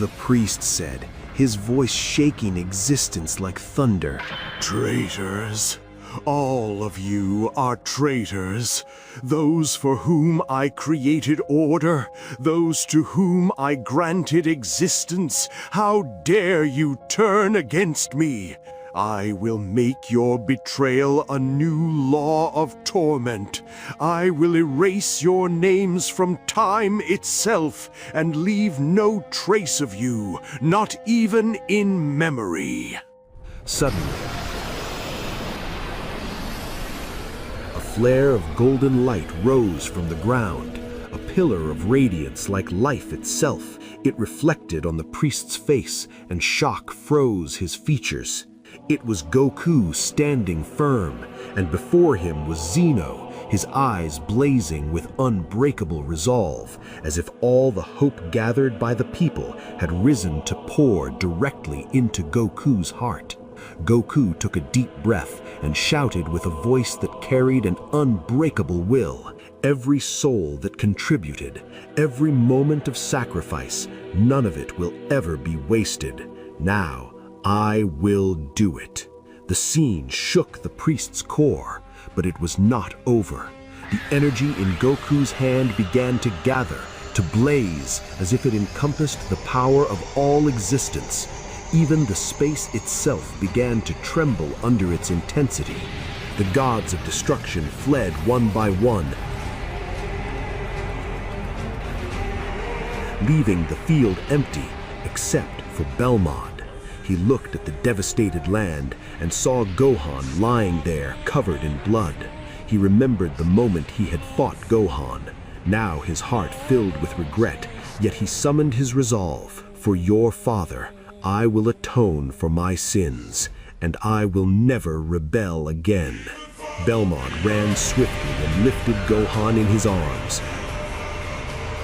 The priest said, his voice shaking existence like thunder. Traitors. All of you are traitors. Those for whom I created order, those to whom I granted existence. How dare you turn against me? I will make your betrayal a new law of torment. I will erase your names from time itself and leave no trace of you, not even in memory. Suddenly, a flare of golden light rose from the ground, a pillar of radiance like life itself. It reflected on the priest's face, and shock froze his features. It was Goku standing firm, and before him was Zeno, his eyes blazing with unbreakable resolve, as if all the hope gathered by the people had risen to pour directly into Goku's heart. Goku took a deep breath and shouted with a voice that carried an unbreakable will. Every soul that contributed, every moment of sacrifice, none of it will ever be wasted. Now, I will do it. The scene shook the priest's core, but it was not over. The energy in Goku's hand began to gather, to blaze, as if it encompassed the power of all existence. Even the space itself began to tremble under its intensity. The gods of destruction fled one by one, leaving the field empty except for Belmont. He looked at the devastated land and saw Gohan lying there covered in blood. He remembered the moment he had fought Gohan. Now his heart filled with regret, yet he summoned his resolve. For your father, I will atone for my sins, and I will never rebel again. Belmont ran swiftly and lifted Gohan in his arms,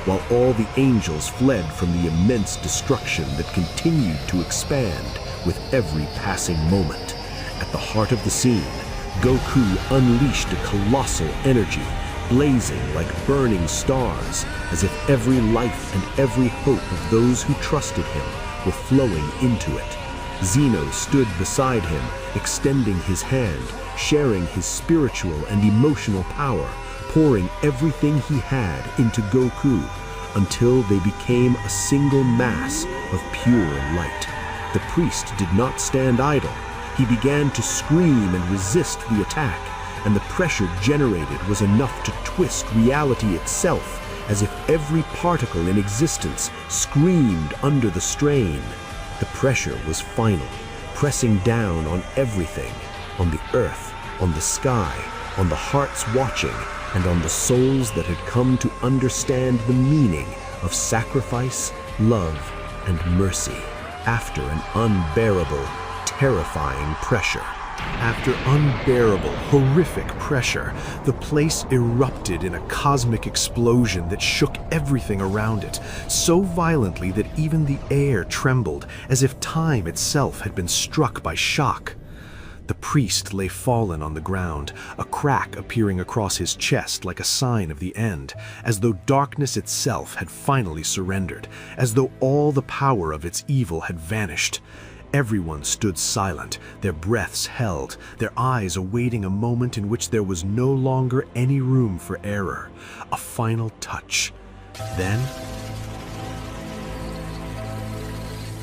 while all the angels fled from the immense destruction that continued to expand with every passing moment. At the heart of the scene, Goku unleashed a colossal energy, blazing like burning stars, as if every life and every hope of those who trusted him were flowing into it. Zeno stood beside him, extending his hand, sharing his spiritual and emotional power, pouring everything he had into Goku, until they became a single mass of pure light. The priest did not stand idle. He began to scream and resist the attack, and the pressure generated was enough to twist reality itself, as if every particle in existence screamed under the strain. The pressure was final, pressing down on everything, on the earth, on the sky, on the hearts watching, and on the souls that had come to understand the meaning of sacrifice, love, and mercy. After an unbearable, terrifying pressure. After unbearable, horrific pressure, the place erupted in a cosmic explosion that shook everything around it, so violently that even the air trembled, as if time itself had been struck by shock. The priest lay fallen on the ground, a crack appearing across his chest like a sign of the end, as though darkness itself had finally surrendered, as though all the power of its evil had vanished. Everyone stood silent, their breaths held, their eyes awaiting a moment in which there was no longer any room for error, a final touch. Then,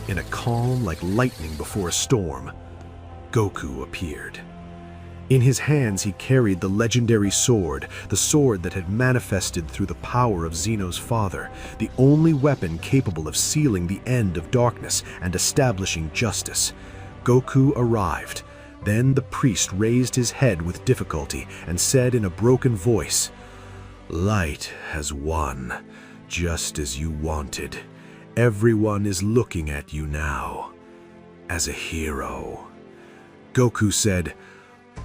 in a calm like lightning before a storm, Goku appeared. In his hands he carried the legendary sword, the sword that had manifested through the power of Zeno's father, the only weapon capable of sealing the end of darkness and establishing justice. Goku arrived. Then the priest raised his head with difficulty and said in a broken voice, "Light has won, just as you wanted. Everyone is looking at you now, as a hero." Goku said,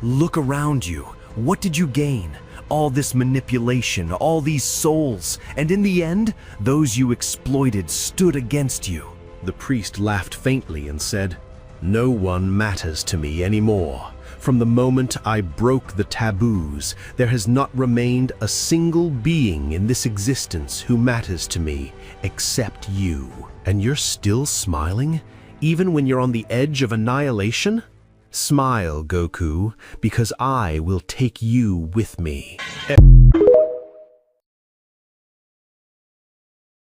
"Look around you. What did you gain? All this manipulation, all these souls, and in the end, those you exploited stood against you." The priest laughed faintly and said, "No one matters to me anymore, From the moment I broke the taboos, there has not remained a single being in this existence who matters to me except you. And you're still smiling, even when you're on the edge of annihilation? Smile, Goku, because I will take you with me.